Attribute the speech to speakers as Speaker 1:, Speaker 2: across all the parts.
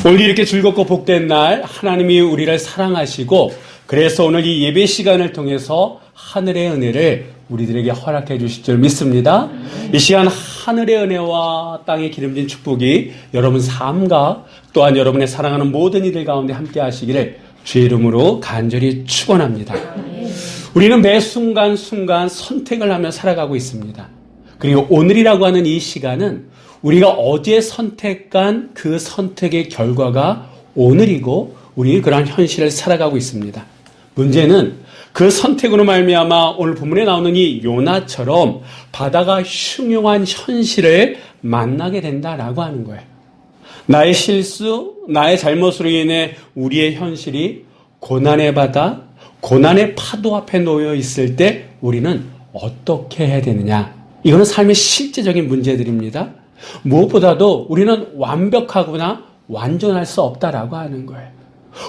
Speaker 1: 오늘 이렇게 즐겁고 복된 날 하나님이 우리를 사랑하시고 그래서 오늘 이 예배 시간을 통해서 하늘의 은혜를 우리들에게 허락해 주실 줄 믿습니다. 이 시간 하늘의 은혜와 땅의 기름진 축복이 여러분 삶과 또한 여러분의 사랑하는 모든 이들 가운데 함께 하시기를 주의 이름으로 간절히 축원합니다. 우리는 매 순간순간 선택을 하며 살아가고 있습니다. 그리고 오늘이라고 하는 이 시간은 우리가 어제 선택한 그 선택의 결과가 오늘이고 우리 그러한 현실을 살아가고 있습니다. 문제는 그 선택으로 말미암아 오늘 본문에 나오는 이 요나처럼 바다가 흉흉한 현실을 만나게 된다라고 하는 거예요. 나의 실수, 나의 잘못으로 인해 우리의 현실이 고난의 바다, 고난의 파도 앞에 놓여 있을 때 우리는 어떻게 해야 되느냐? 이거는 삶의 실제적인 문제들입니다. 무엇보다도 우리는 완벽하거나 완전할 수 없다라고 하는 거예요.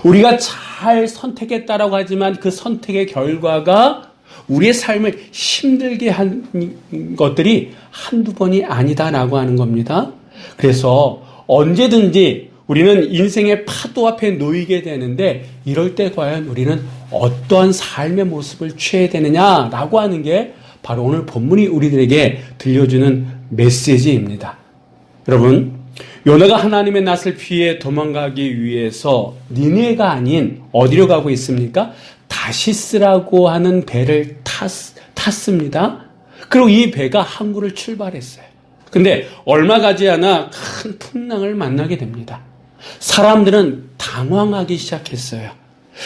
Speaker 1: 우리가 잘 선택했다라고 하지만 그 선택의 결과가 우리의 삶을 힘들게 한 것들이 한두 번이 아니다라고 하는 겁니다. 그래서 언제든지 우리는 인생의 파도 앞에 놓이게 되는데 이럴 때 과연 우리는 어떠한 삶의 모습을 취해야 되느냐라고 하는 게 바로 오늘 본문이 우리들에게 들려주는 메시지입니다. 여러분, 요나가 하나님의 낯을 피해 도망가기 위해서 니느웨가 아닌 어디로 가고 있습니까? 다시스라고 하는 배를 탔습니다. 그리고 이 배가 항구를 출발했어요. 근데 얼마 가지 않아 큰 풍랑을 만나게 됩니다. 사람들은 당황하기 시작했어요.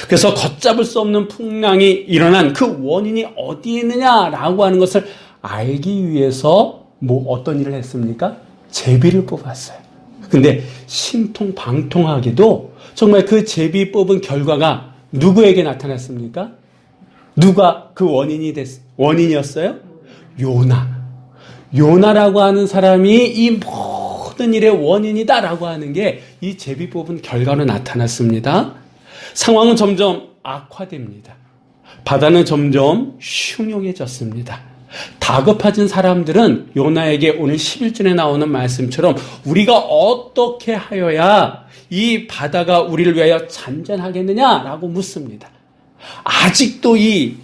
Speaker 1: 그래서 걷잡을 수 없는 풍랑이 일어난 그 원인이 어디에 있느냐라고 하는 것을 알기 위해서 어떤 일을 했습니까? 제비를 뽑았어요. 근데 신통방통하게도 정말 그 제비 뽑은 결과가 누구에게 나타났습니까? 누가 그 원인이었어요? 요나. 요나라고 하는 사람이 이 모든 일의 원인이다라고 하는 게 이 제비 뽑은 결과로 나타났습니다. 상황은 점점 악화됩니다. 바다는 점점 흉흉해졌습니다. 다급해진 사람들은 요나에게 오늘 11절에 나오는 말씀처럼 우리가 어떻게 하여야 이 바다가 우리를 위하여 잔잔하겠느냐라고 묻습니다. 아직도 이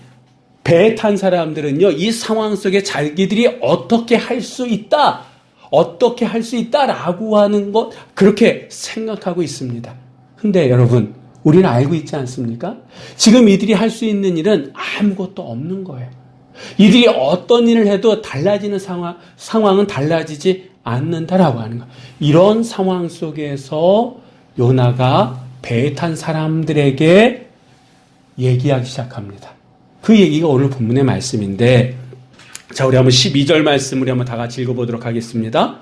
Speaker 1: 배에 탄 사람들은요, 이 상황 속에 자기들이 어떻게 할 수 있다라고 하는 것, 그렇게 생각하고 있습니다. 근데 여러분, 우리는 알고 있지 않습니까? 지금 이들이 할 수 있는 일은 아무것도 없는 거예요. 이들이 어떤 일을 해도 달라지는 상황은 달라지지 않는다라고 하는 거예요. 이런 상황 속에서 요나가 배에 탄 사람들에게 얘기하기 시작합니다. 그 얘기가 오늘 본문의 말씀인데, 자, 우리 한번 12절 말씀 우리 한번 다 같이 읽어보도록 하겠습니다.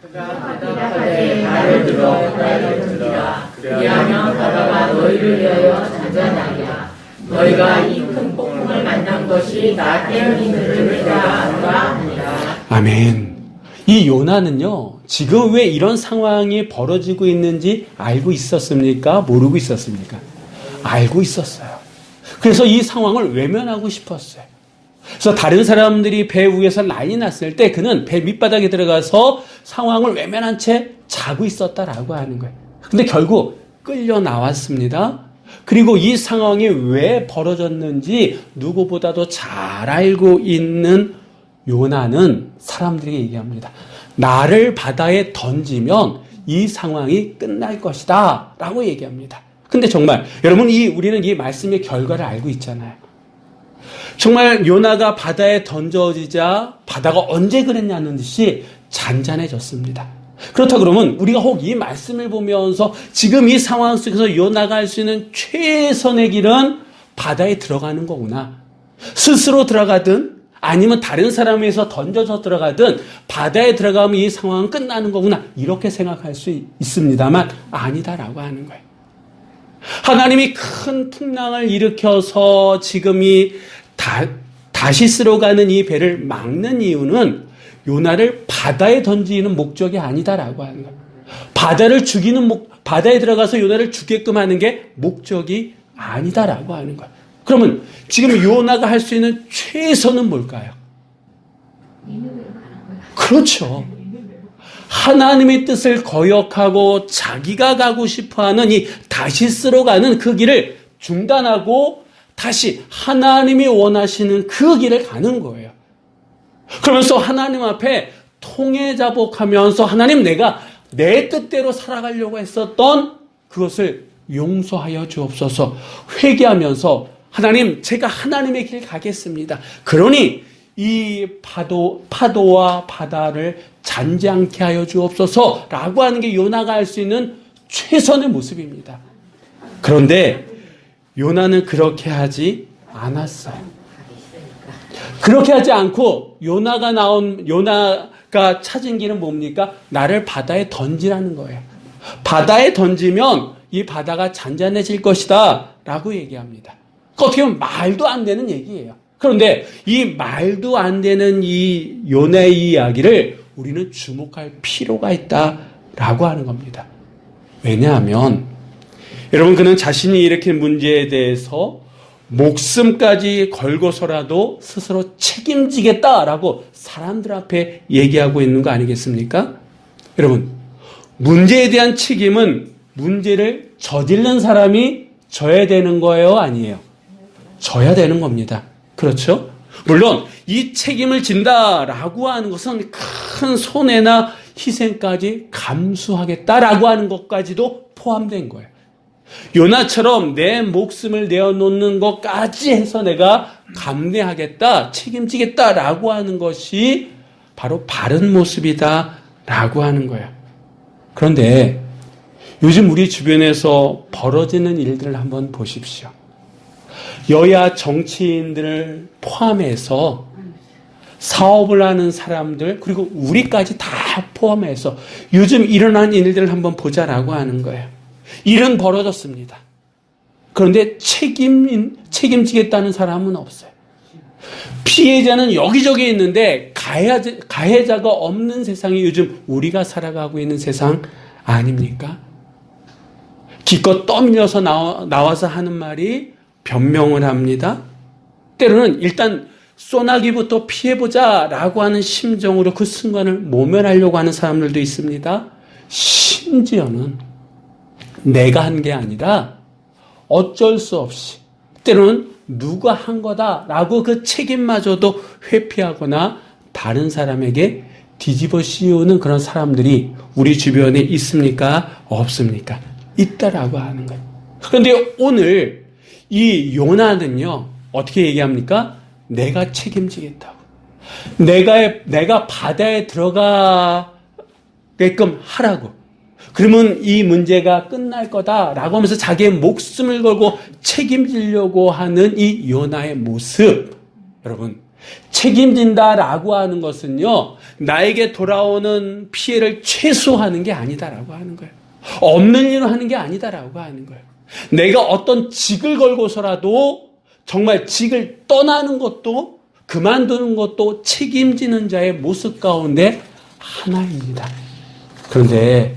Speaker 2: 그가 바다에 발을 들어 바다를 던지라. 그리하면 바다가 너희를 위하여 잔잔하리라. 너희가 이 큰 폭풍을 만난 것이 나 때문임을 내가 안다 하니라.
Speaker 1: 아멘. 이 요나는요, 지금 왜 이런 상황이 벌어지고 있는지 알고 있었습니까? 모르고 있었습니까? 알고 있었어요. 그래서 이 상황을 외면하고 싶었어요. 그래서 다른 사람들이 배 위에서 난리 났을 때 그는 배 밑바닥에 들어가서 상황을 외면한 채 자고 있었다라고 하는 거예요. 근데 결국 끌려 나왔습니다. 그리고 이 상황이 왜 벌어졌는지 누구보다도 잘 알고 있는 요나는 사람들에게 얘기합니다. 나를 바다에 던지면 이 상황이 끝날 것이다 라고 얘기합니다. 근데 정말 여러분, 우리는 이 말씀의 결과를 알고 있잖아요. 정말 요나가 바다에 던져지자 바다가 언제 그랬냐는 듯이 잔잔해졌습니다. 그렇다 그러면 우리가 혹 이 말씀을 보면서 지금 이 상황 속에서 요나가 할 수 있는 최선의 길은 바다에 들어가는 거구나. 스스로 들어가든 아니면 다른 사람에서 던져서 들어가든 바다에 들어가면 이 상황은 끝나는 거구나. 이렇게 생각할 수 있습니다만 아니다라고 하는 거예요. 하나님이 큰 풍랑을 일으켜서 지금 다시스로 가는 이 배를 막는 이유는 요나를 바다에 던지는 목적이 아니다라고 하는 거예요. 바다에 들어가서 요나를 죽게끔 하는 게 목적이 아니다라고 하는 거예요. 그러면 지금 요나가 할 수 있는 최선은 뭘까요? 그렇죠. 하나님의 뜻을 거역하고 자기가 가고 싶어하는 이 다시스로 가는 그 길을 중단하고 다시 하나님이 원하시는 그 길을 가는 거예요. 그러면서 하나님 앞에 통회자복하면서 하나님, 내가 내 뜻대로 살아가려고 했었던 그것을 용서하여 주옵소서, 회개하면서 하나님, 제가 하나님의 길 가겠습니다. 그러니 이 파도와 바다를 잔지 않게 하여 주옵소서라고 하는 게 요나가 할 수 있는 최선의 모습입니다. 그런데 요나는 그렇게 하지 않았어요. 그렇게 하지 않고 요나가 찾은 길은 뭡니까? 나를 바다에 던지라는 거예요. 바다에 던지면 이 바다가 잔잔해질 것이다 라고 얘기합니다. 어떻게 보면 말도 안 되는 얘기예요. 그런데 이 말도 안 되는 이 요나의 이야기를 우리는 주목할 필요가 있다라고 하는 겁니다. 왜냐하면 여러분, 그는 자신이 일으킨 문제에 대해서 목숨까지 걸고서라도 스스로 책임지겠다라고 사람들 앞에 얘기하고 있는 거 아니겠습니까? 여러분, 문제에 대한 책임은 문제를 저지른 사람이 져야 되는 거예요, 아니에요? 져야 되는 겁니다. 그렇죠? 물론 이 책임을 진다라고 하는 것은 큰 손해나 희생까지 감수하겠다라고 하는 것까지도 포함된 거예요. 요나처럼 내 목숨을 내어놓는 것까지 해서 내가 감내하겠다, 책임지겠다라고 하는 것이 바로 바른 모습이다라고 하는 거예요. 그런데 요즘 우리 주변에서 벌어지는 일들을 한번 보십시오. 여야 정치인들을 포함해서 사업을 하는 사람들, 그리고 우리까지 다 포함해서 요즘 일어난 일들을 한번 보자라고 하는 거예요. 일은 벌어졌습니다. 그런데 책임지겠다는 사람은 없어요. 피해자는 여기저기 있는데 가해자가 없는 세상이 요즘 우리가 살아가고 있는 세상 아닙니까? 기껏 떠밀려서 나와서 하는 말이 변명을 합니다. 때로는 일단 쏘나기부터 피해보자라고 하는 심정으로 그 순간을 모면하려고 하는 사람들도 있습니다. 심지어는 내가 한 게 아니라 어쩔 수 없이 때로는 누가 한 거다라고 그 책임마저도 회피하거나 다른 사람에게 뒤집어 씌우는 그런 사람들이 우리 주변에 있습니까? 없습니까? 있다라고 하는 거예요. 그런데 오늘 이 요나는요, 어떻게 얘기합니까? 내가 책임지겠다고. 내가 바다에 들어가게끔 하라고. 그러면 이 문제가 끝날 거다라고 하면서 자기의 목숨을 걸고 책임지려고 하는 이 요나의 모습. 여러분, 책임진다라고 하는 것은요, 나에게 돌아오는 피해를 최소화하는 게 아니다라고 하는 거예요. 없는 일을 하는 게 아니다라고 하는 거예요. 내가 어떤 직을 걸고서라도 정말 직을 떠나는 것도 그만두는 것도 책임지는 자의 모습 가운데 하나입니다. 그런데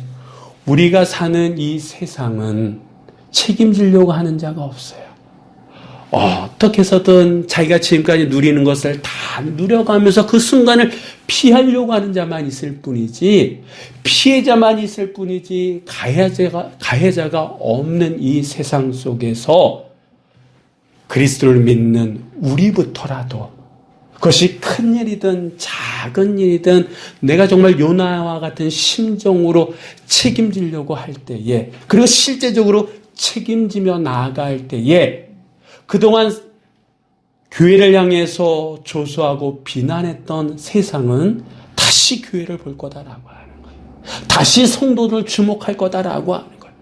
Speaker 1: 우리가 사는 이 세상은 책임지려고 하는 자가 없어요. 어떻게 해서든 자기가 지금까지 누리는 것을 다 누려가면서 그 순간을 피하려고 하는 자만 있을 뿐이지, 피해자만 있을 뿐이지 가해자가 없는 이 세상 속에서 그리스도를 믿는 우리부터라도 그것이 큰 일이든 작은 일이든 내가 정말 요나와 같은 심정으로 책임지려고 할 때에, 그리고 실제적으로 책임지며 나아갈 때에 그동안 교회를 향해서 조소하고 비난했던 세상은 다시 교회를 볼 거다라고 하는 거예요. 다시 성도를 주목할 거다라고 하는 거예요.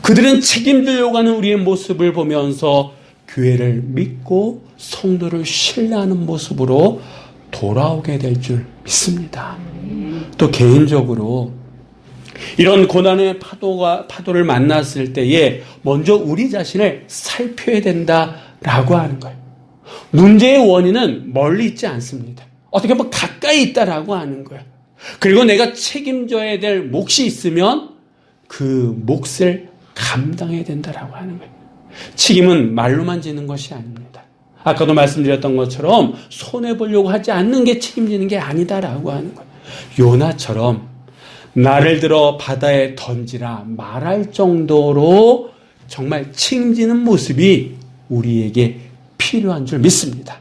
Speaker 1: 그들은 책임지려고 하는 우리의 모습을 보면서 교회를 믿고 성도를 신뢰하는 모습으로 돌아오게 될 줄 믿습니다. 또 개인적으로 이런 고난의 파도를 만났을 때에 먼저 우리 자신을 살펴야 된다라고 하는 거예요. 문제의 원인은 멀리 있지 않습니다. 어떻게 보면 가까이 있다라고 하는 거예요. 그리고 내가 책임져야 될 몫이 있으면 그 몫을 감당해야 된다라고 하는 거예요. 책임은 말로만 지는 것이 아닙니다. 아까도 말씀드렸던 것처럼 손해보려고 하지 않는 게 책임지는 게 아니다라고 하는 거예요. 요나처럼 나를 들어 바다에 던지라 말할 정도로 정말 책임지는 모습이 우리에게 필요한 줄 믿습니다.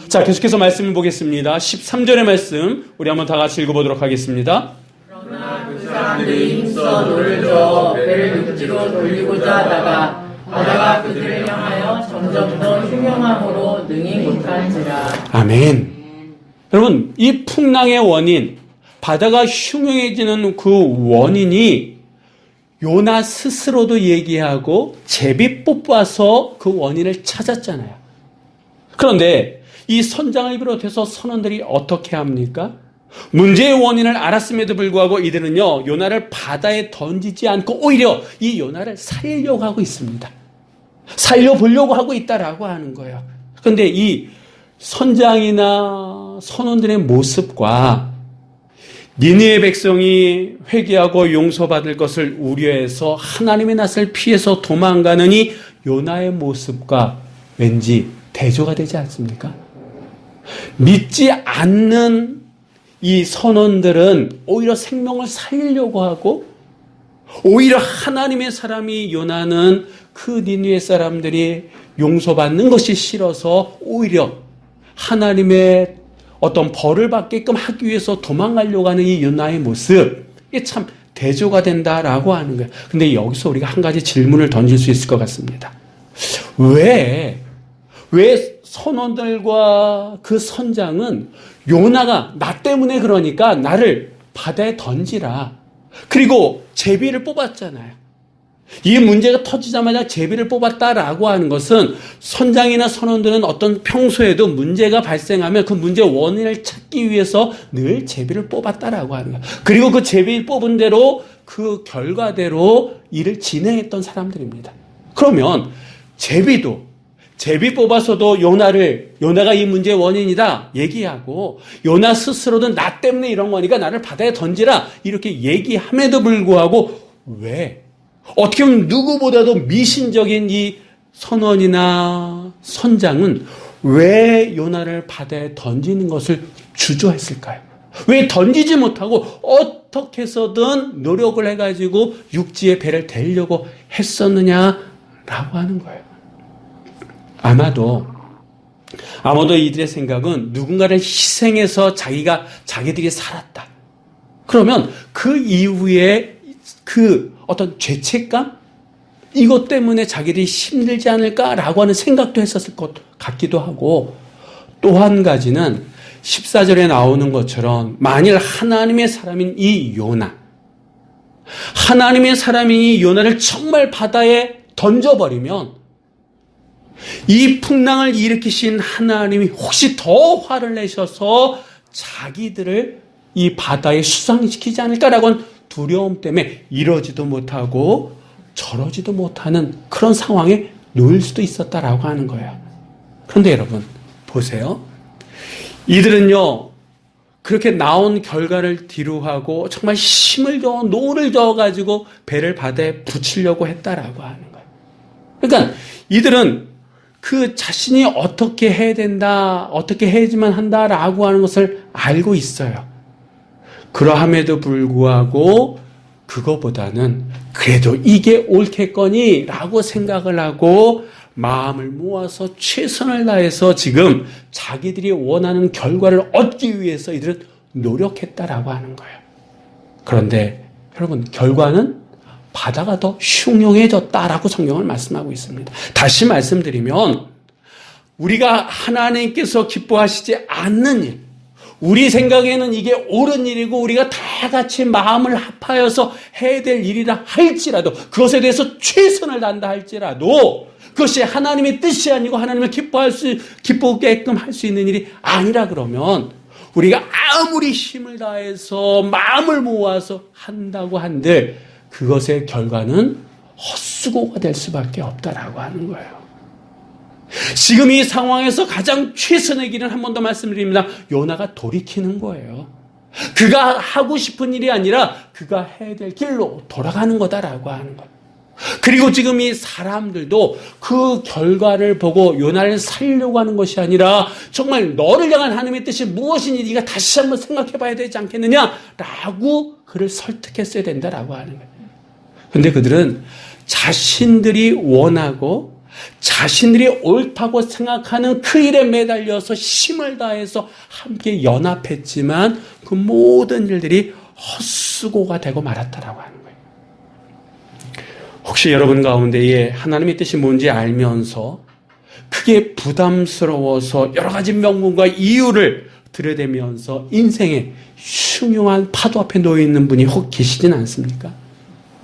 Speaker 1: 자, 계속해서 말씀을 보겠습니다. 13절의 말씀 우리 한번 다 같이 읽어보도록 하겠습니다.
Speaker 2: 그러나 그 사람들이 힘써 노를 저어 배를 육지로 돌리고자 하다가 바다가 그들을 향하여 점점 더 흉흉함으로 능히 못한지라.
Speaker 1: 아멘. 여러분, 이 풍랑의 원인, 바다가 흉흉해지는 그 원인이 요나 스스로도 얘기하고 제비 뽑아서 그 원인을 찾았잖아요. 그런데 이 선장을 비롯해서 선원들이 어떻게 합니까? 문제의 원인을 알았음에도 불구하고 이들은요, 요나를 바다에 던지지 않고 오히려 이 요나를 살려고 하고 있습니다. 살려보려고 하고 있다라고 하는 거예요. 그런데 이 선장이나 선원들의 모습과 니느웨 백성이 회개하고 용서받을 것을 우려해서 하나님의 낯을 피해서 도망가는 이 요나의 모습과 왠지 대조가 되지 않습니까? 믿지 않는 이 선원들은 오히려 생명을 살리려고 하고, 오히려 하나님의 사람이 요나는 그 니느웨 사람들이 용서받는 것이 싫어서 오히려 하나님의 어떤 벌을 받게끔 하기 위해서 도망가려고 하는 이 요나의 모습, 이게 참 대조가 된다라고 하는 거예요. 근데 여기서 우리가 한 가지 질문을 던질 수 있을 것 같습니다. 왜 선원들과 그 선장은 요나가 나 때문에 그러니까 나를 바다에 던지라, 그리고 제비를 뽑았잖아요. 이 문제가 터지자마자 제비를 뽑았다라고 하는 것은 선장이나 선원들은 어떤 평소에도 문제가 발생하면 그 문제의 원인을 찾기 위해서 늘 제비를 뽑았다라고 하는 거예요. 그리고 그 제비를 뽑은 대로 그 결과대로 일을 진행했던 사람들입니다. 그러면 제비 뽑아서도 요나가 이 문제의 원인이다 얘기하고, 요나 스스로도 나 때문에 이런 거니까 나를 바다에 던지라 이렇게 얘기함에도 불구하고 왜 어떻게 보면 누구보다도 미신적인 이 선원이나 선장은 왜 요나를 바다에 던지는 것을 주저했을까요? 왜 던지지 못하고 어떻게 해서든 노력을 해가지고 육지에 배를 대려고 했었느냐라고 하는 거예요. 아마도 이들의 생각은 누군가를 희생해서 자기들이 살았다. 그러면 그 이후에 그 어떤 죄책감? 이것 때문에 자기들이 힘들지 않을까라고 하는 생각도 했었을 것 같기도 하고, 또 한 가지는 14절에 나오는 것처럼 만일 하나님의 사람인 이 요나를 정말 바다에 던져버리면 이 풍랑을 일으키신 하나님이 혹시 더 화를 내셔서 자기들을 이 바다에 수상시키지 않을까라고 하는 두려움 때문에 이러지도 못하고 저러지도 못하는 그런 상황에 놓일 수도 있었다라고 하는 거예요. 그런데 여러분 보세요. 이들은요, 그렇게 나온 결과를 뒤로하고 정말 노를 저어가지고 배를 바다에 붙이려고 했다라고 하는 거예요. 그러니까 이들은 그 자신이 어떻게 해야 된다, 어떻게 해야지만 한다라고 하는 것을 알고 있어요. 그러함에도 불구하고 그거보다는 그래도 이게 옳겠거니 라고 생각을 하고 마음을 모아서 최선을 다해서 지금 자기들이 원하는 결과를 얻기 위해서 이들은 노력했다라고 하는 거예요. 그런데 여러분, 결과는 바다가 더 흉흉해졌다라고 성경을 말씀하고 있습니다. 다시 말씀드리면 우리가 하나님께서 기뻐하시지 않는 일, 우리 생각에는 이게 옳은 일이고 우리가 다 같이 마음을 합하여서 해야 될 일이라 할지라도, 그것에 대해서 최선을 다한다 할지라도 그것이 하나님의 뜻이 아니고 하나님을 기쁘게끔 할 수 있는 일이 아니라 그러면 우리가 아무리 힘을 다해서 마음을 모아서 한다고 한들 그것의 결과는 헛수고가 될 수밖에 없다라고 하는 거예요. 지금 이 상황에서 가장 최선의 길은 한 번 더 말씀드립니다. 요나가 돌이키는 거예요. 그가 하고 싶은 일이 아니라 그가 해야 될 길로 돌아가는 거다라고 하는 거예요. 그리고 지금 이 사람들도 그 결과를 보고 요나를 살리려고 하는 것이 아니라 정말 너를 향한 하나님의 뜻이 무엇인지 네가 다시 한번 생각해 봐야 되지 않겠느냐라고 그를 설득했어야 된다라고 하는 거예요. 그런데 그들은 자신들이 원하고 자신들이 옳다고 생각하는 그 일에 매달려서 힘을 다해서 함께 연합했지만 그 모든 일들이 헛수고가 되고 말았다라고 하는 거예요. 혹시 여러분 가운데에 하나님의 뜻이 뭔지 알면서 그게 부담스러워서 여러 가지 명분과 이유를 들여대면서 인생의 흉흉한 파도 앞에 놓여 있는 분이 혹 계시진 않습니까?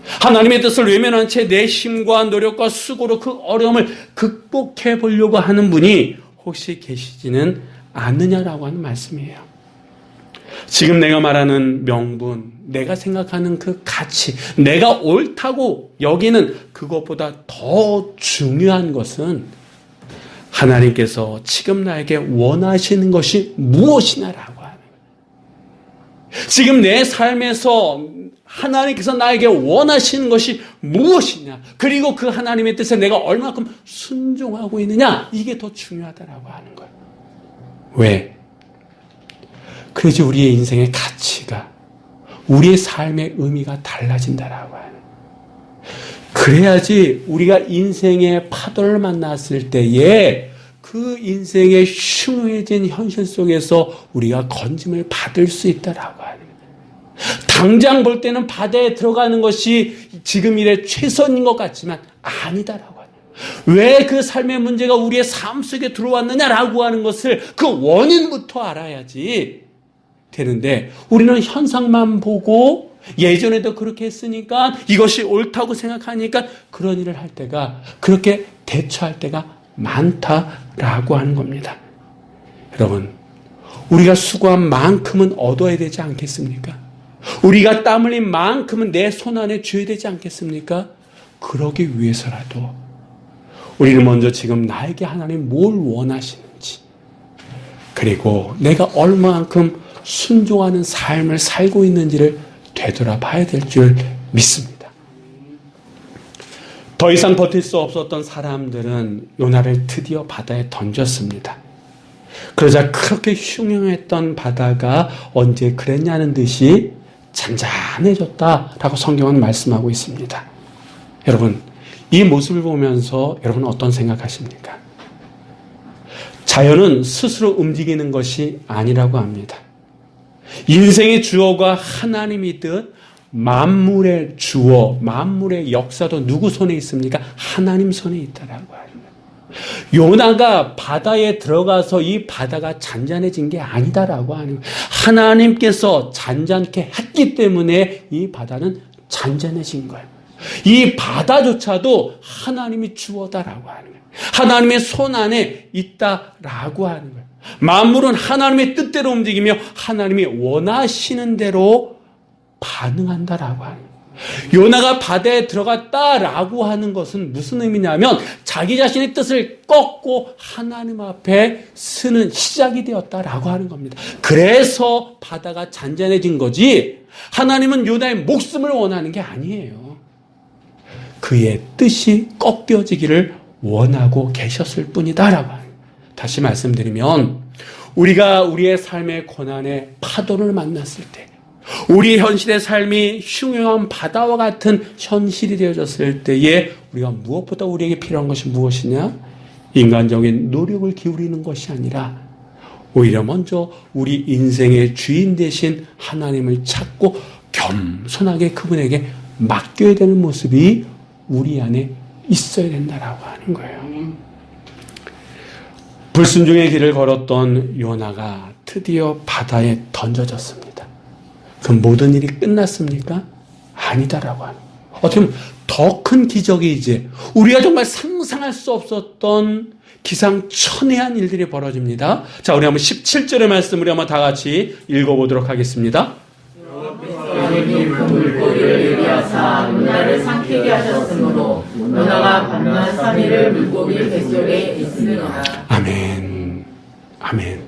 Speaker 1: 하나님의 뜻을 외면한 채 내 힘과 노력과 수고로 그 어려움을 극복해 보려고 하는 분이 혹시 계시지는 않느냐라고 하는 말씀이에요. 지금 내가 말하는 명분, 내가 생각하는 그 가치, 내가 옳다고 여기는 그것보다 더 중요한 것은 하나님께서 지금 나에게 원하시는 것이 무엇이냐라고 하는 거예요. 지금 내 삶에서 하나님께서 나에게 원하시는 것이 무엇이냐, 그리고 그 하나님의 뜻에 내가 얼마큼 순종하고 있느냐, 이게 더 중요하다라고 하는 거예요. 왜? 그래야지 우리의 인생의 가치가, 우리의 삶의 의미가 달라진다라고 하는 거예요. 그래야지 우리가 인생의 파도를 만났을 때에 그 인생의 흉흉해진 현실 속에서 우리가 건짐을 받을 수 있다라고 하는 거예요. 당장 볼 때는 바다에 들어가는 것이 지금 일의 최선인 것 같지만 아니다라고 하는 거예요. 왜 그 삶의 문제가 우리의 삶 속에 들어왔느냐라고 하는 것을 그 원인부터 알아야지 되는데, 우리는 현상만 보고 예전에도 그렇게 했으니까 이것이 옳다고 생각하니까 그런 일을 할 때가, 그렇게 대처할 때가 많다라고 하는 겁니다. 여러분, 우리가 수고한 만큼은 얻어야 되지 않겠습니까? 우리가 땀 흘린 만큼은 내 손 안에 쥐어야 되지 않겠습니까? 그러기 위해서라도 우리는 먼저 지금 나에게 하나님 뭘 원하시는지, 그리고 내가 얼마만큼 순종하는 삶을 살고 있는지를 되돌아봐야 될 줄 믿습니다. 더 이상 버틸 수 없었던 사람들은 요나를 드디어 바다에 던졌습니다. 그러자 그렇게 흉흉했던 바다가 언제 그랬냐는 듯이 잔잔해졌다라고 성경은 말씀하고 있습니다. 여러분, 이 모습을 보면서 여러분은 어떤 생각하십니까? 자연은 스스로 움직이는 것이 아니라고 합니다. 인생의 주어가 하나님이듯 만물의 주어, 만물의 역사도 누구 손에 있습니까? 하나님 손에 있다라고 합니다. 요나가 바다에 들어가서 이 바다가 잔잔해진 게 아니다라고 하는 거예요. 하나님께서 잔잔케 했기 때문에 이 바다는 잔잔해진 거예요. 이 바다조차도 하나님이 주어다라고 하는 거예요. 하나님의 손 안에 있다라고 하는 거예요. 만물은 하나님의 뜻대로 움직이며 하나님이 원하시는 대로 반응한다라고 하는 거예요. 요나가 바다에 들어갔다라고 하는 것은 무슨 의미냐면 자기 자신의 뜻을 꺾고 하나님 앞에 서는 시작이 되었다라고 하는 겁니다. 그래서 바다가 잔잔해진 거지, 하나님은 요나의 목숨을 원하는 게 아니에요. 그의 뜻이 꺾여지기를 원하고 계셨을 뿐이다라고 합니다. 다시 말씀드리면, 우리가 우리의 삶의 고난의 파도를 만났을 때, 우리 현실의 삶이 흉흉한 바다와 같은 현실이 되어졌을 때에 우리가 무엇보다 우리에게 필요한 것이 무엇이냐? 인간적인 노력을 기울이는 것이 아니라 오히려 먼저 우리 인생의 주인 되신 하나님을 찾고 겸손하게 그분에게 맡겨야 되는 모습이 우리 안에 있어야 된다라고 하는 거예요. 불순종의 길을 걸었던 요나가 드디어 바다에 던져졌습니다. 그 모든 일이 끝났습니까? 아니다라고 하는 거예요. 어떻게 보면 더 큰 기적이 이제 우리가 정말 상상할 수 없었던 기상천외한 일들이 벌어집니다. 자, 우리 한번 17절의 말씀 우리 한번 다 같이 읽어보도록 하겠습니다.
Speaker 2: 하나님이 그 물고기를 요리하사 요나를 삼키게 하셨으므로 요나가 밤낮 3일을 물고기 뱃속에 있으니라. 아멘.
Speaker 1: 아멘.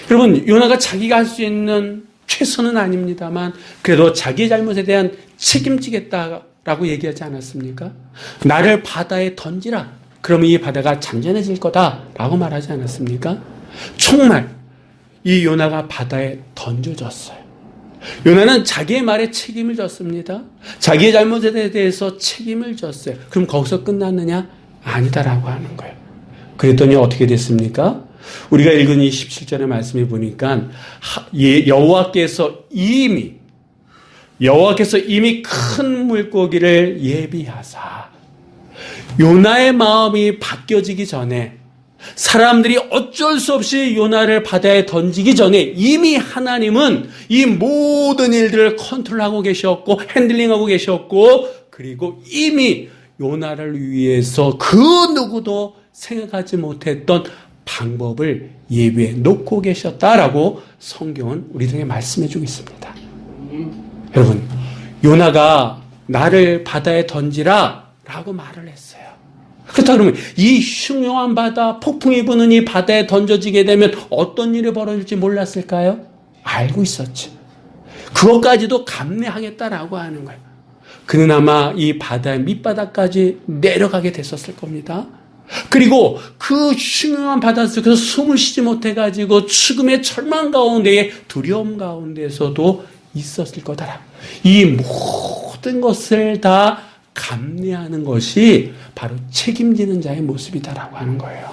Speaker 1: 여러분, 요나가 자기가 할 수 있는 최선은 아닙니다만 그래도 자기의 잘못에 대한 책임지겠다 라고 얘기하지 않았습니까? 나를 바다에 던지라. 그러면 이 바다가 잔잔해질 거다. 라고 말하지 않았습니까? 정말 이 요나가 바다에 던져졌어요. 요나는 자기의 말에 책임을 졌습니다. 자기의 잘못에 대해서 책임을 졌어요. 그럼 거기서 끝났느냐? 아니다라고 하는 거예요. 그랬더니 어떻게 됐습니까? 우리가 읽은 이 17절의 말씀에 보니까 여호와께서 이미 큰 물고기를 예비하사 요나의 마음이 바뀌어지기 전에 사람들이 어쩔 수 없이 요나를 바다에 던지기 전에 이미 하나님은 이 모든 일들을 컨트롤하고 계셨고 핸들링하고 계셨고 그리고 이미 요나를 위해서 그 누구도 생각하지 못했던 방법을 예비해 놓고 계셨다라고 성경은 우리들에게 말씀해 주고 있습니다. 여러분, 요나가 나를 바다에 던지라 라고 말을 했어요. 그렇다 그러면 이 흉흉한 바다, 폭풍이 부는 이 바다에 던져지게 되면 어떤 일이 벌어질지 몰랐을까요? 알고 있었지. 그것까지도 감내하겠다라고 하는 거예요. 그는 아마 이 바다의 밑바닥까지 내려가게 됐었을 겁니다. 그리고 그 흉흉한 바다 속에서 숨을 쉬지 못해가지고 죽음의 절망 가운데에 두려움 가운데서도 있었을 거다. 이 모든 것을 다 감내하는 것이 바로 책임지는 자의 모습이다라고 하는 거예요.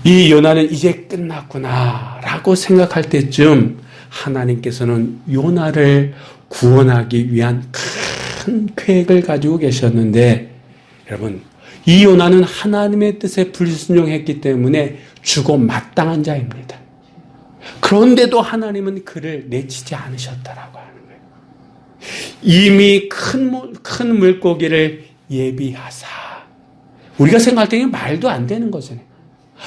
Speaker 1: 이 요나는 이제 끝났구나라고 생각할 때쯤 하나님께서는 요나를 구원하기 위한 큰 계획을 가지고 계셨는데 여러분, 이 요나는 하나님의 뜻에 불순종했기 때문에 죽어 마땅한 자입니다. 그런데도 하나님은 그를 내치지 않으셨다라고 하는 거예요. 이미 큰 물고기를 예비하사. 우리가 생각할 때는 말도 안 되는 거잖아요.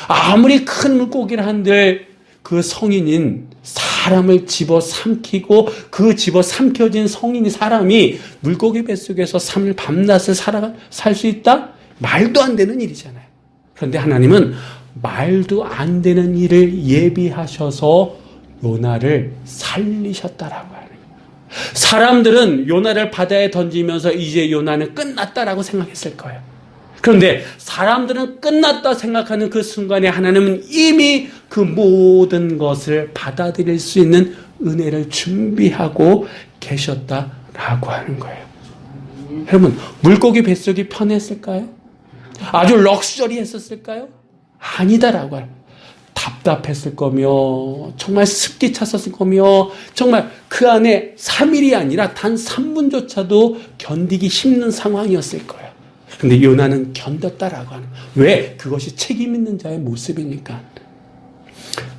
Speaker 1: 아무리 큰 물고기를 한들 그 성인인 사람을 집어삼키고 그 집어삼켜진 성인이 사람이 물고기 뱃속에서 3일 밤낮을 살 수 있다? 말도 안 되는 일이잖아요. 그런데 하나님은 말도 안 되는 일을 예비하셔서 요나를 살리셨다라고 하는 거예요. 사람들은 요나를 바다에 던지면서 이제 요나는 끝났다라고 생각했을 거예요. 그런데 사람들은 끝났다 생각하는 그 순간에 하나님은 이미 그 모든 것을 받아들일 수 있는 은혜를 준비하고 계셨다라고 하는 거예요. 여러분, 물고기 뱃속이 편했을까요? 아주 럭셔리했었을까요? 아니다라고 해요. 답답했을 거며 정말 습기 찼었을 거며 정말 그 안에 3일이 아니라 단 3분조차도 견디기 힘든 상황이었을 거예요. 근데 요나는 견뎠다라고 하는 거예요. 왜? 그것이 책임 있는 자의 모습이니까.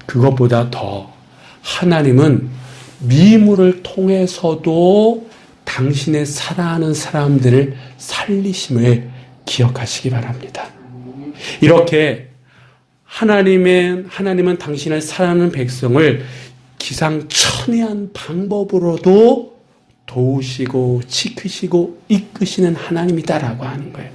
Speaker 1: 그것보다 더 하나님은 미물을 통해서도 당신의 사랑하는 사람들을 살리심을 기억하시기 바랍니다. 이렇게 하나님은 당신을 사랑하는 백성을 기상천외한 방법으로도 도우시고 지키시고 이끄시는 하나님이다라고 하는 거예요.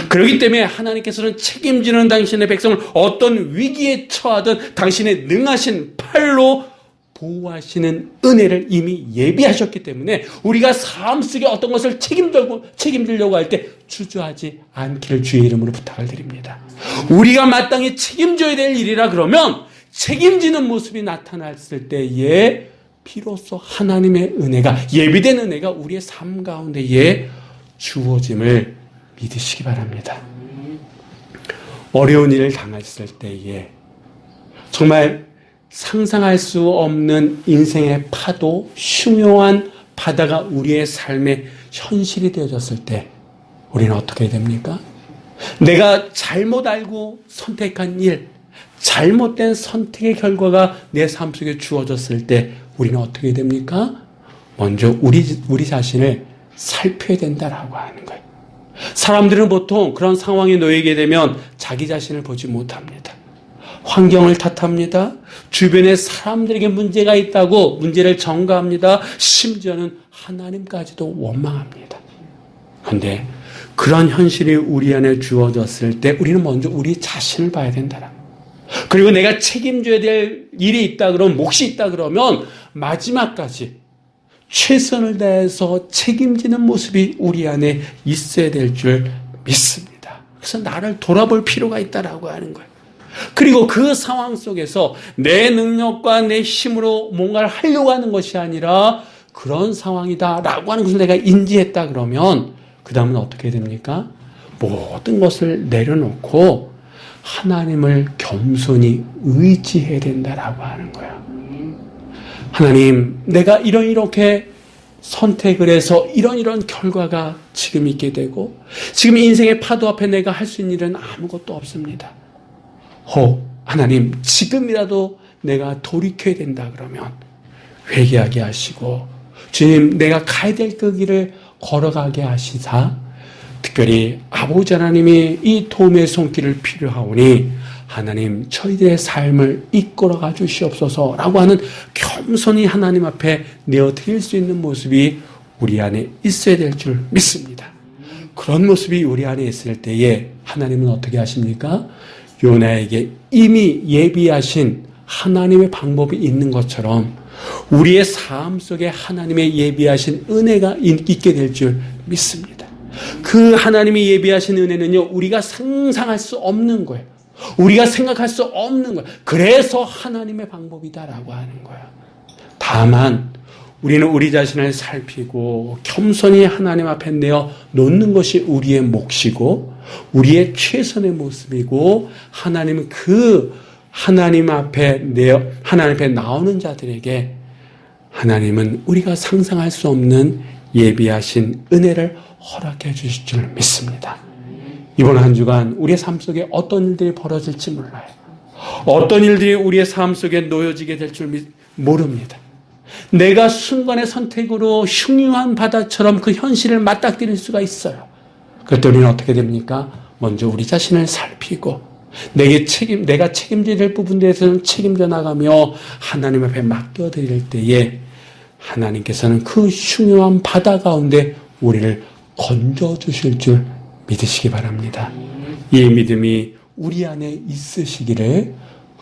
Speaker 1: 그렇기 때문에 하나님께서는 책임지는 당신의 백성을 어떤 위기에 처하든 당신의 능하신 팔로 보호하시는 은혜를 이미 예비하셨기 때문에 우리가 삶 속에 어떤 것을 책임지려고 할 때 주저하지 않기를 주의 이름으로 부탁을 드립니다. 우리가 마땅히 책임져야 될 일이라 그러면 책임지는 모습이 나타났을 때에 비로소 하나님의 은혜가, 예비된 은혜가 우리의 삶 가운데에 주어짐을 믿으시기 바랍니다. 어려운 일을 당했을 때에 정말 상상할 수 없는 인생의 파도, 흉흉한 바다가 우리의 삶의 현실이 되어졌을 때 우리는 어떻게 됩니까? 내가 잘못 알고 선택한 일, 잘못된 선택의 결과가 내 삶 속에 주어졌을 때 우리는 어떻게 됩니까? 먼저 우리 자신을 살펴야 된다라고 하는 거예요. 사람들은 보통 그런 상황에 놓이게 되면 자기 자신을 보지 못합니다. 환경을 탓합니다. 주변에 사람들에게 문제가 있다고 문제를 전가합니다. 심지어는 하나님까지도 원망합니다. 그런데 그런 현실이 우리 안에 주어졌을 때 우리는 먼저 우리 자신을 봐야 된다. 그리고 내가 책임져야 될 일이 있다 그러면, 몫이 있다 그러면 마지막까지 최선을 다해서 책임지는 모습이 우리 안에 있어야 될 줄 믿습니다. 그래서 나를 돌아볼 필요가 있다라고 하는 거예요. 그리고 그 상황 속에서 내 능력과 내 힘으로 뭔가를 하려고 하는 것이 아니라 그런 상황이다라고 하는 것을 내가 인지했다 그러면 그 다음은 어떻게 됩니까? 모든 것을 내려놓고 하나님을 겸손히 의지해야 된다라고 하는 거예요. 하나님, 내가 이렇게 선택을 해서 이런 결과가 지금 있게 되고 지금 인생의 파도 앞에 내가 할 수 있는 일은 아무것도 없습니다. 하나님, 지금이라도 내가 돌이켜야 된다 그러면 회개하게 하시고 주님, 내가 가야 될 그 길을 걸어가게 하시사 특별히 아버지 하나님이 이 도움의 손길을 필요하오니 하나님, 저희들의 삶을 이끌어가 주시옵소서라고 하는 겸손히 하나님 앞에 내어드릴 수 있는 모습이 우리 안에 있어야 될 줄 믿습니다. 그런 모습이 우리 안에 있을 때에 하나님은 어떻게 하십니까? 요나에게 이미 예비하신 하나님의 방법이 있는 것처럼 우리의 삶 속에 하나님의 예비하신 은혜가 있게 될 줄 믿습니다. 그 하나님이 예비하신 은혜는요, 우리가 상상할 수 없는 거예요. 우리가 생각할 수 없는 거예요. 그래서 하나님의 방법이다라고 하는 거예요. 다만 우리는 우리 자신을 살피고 겸손히 하나님 앞에 내어 놓는 것이 우리의 몫이고 우리의 최선의 모습이고 하나님은 그 하나님 앞에 나오는 자들에게 하나님은 우리가 상상할 수 없는 예비하신 은혜를 허락해 주실 줄 믿습니다. 이번 한 주간 우리의 삶 속에 어떤 일들이 벌어질지 몰라요. 어떤 일들이 우리의 삶 속에 놓여지게 될 줄 모릅니다. 내가 순간의 선택으로 흉흉한 바다처럼 그 현실을 맞닥뜨릴 수가 있어요. 그때 우리는 어떻게 됩니까? 먼저 우리 자신을 살피고 내가 책임져야 될 부분들에서는 책임져 나가며 하나님 앞에 맡겨드릴 때에 하나님께서는 그 흉흉한 바다 가운데 우리를 건져주실 줄 믿으시기 바랍니다. 이 믿음이 우리 안에 있으시기를,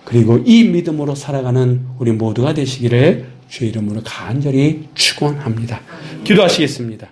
Speaker 1: 그리고 이 믿음으로 살아가는 우리 모두가 되시기를 주의 이름으로 간절히 축원합니다. 기도하시겠습니다.